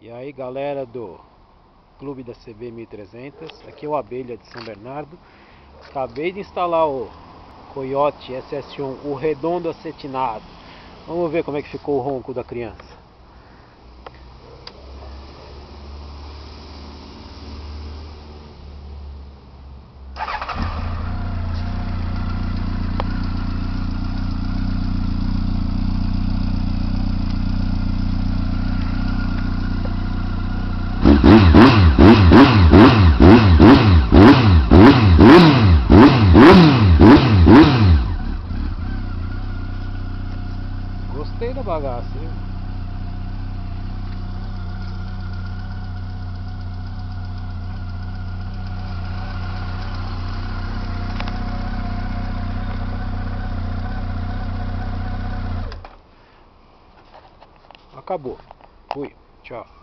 E aí galera do Clube da CB 1300, aqui é o Abelha de São Bernardo. Acabei de instalar o Coyote SS1, o redondo acetinado. Vamos ver como é que ficou o ronco da criança. Gostei da bagaça, viu? Acabou. Fui. Tchau.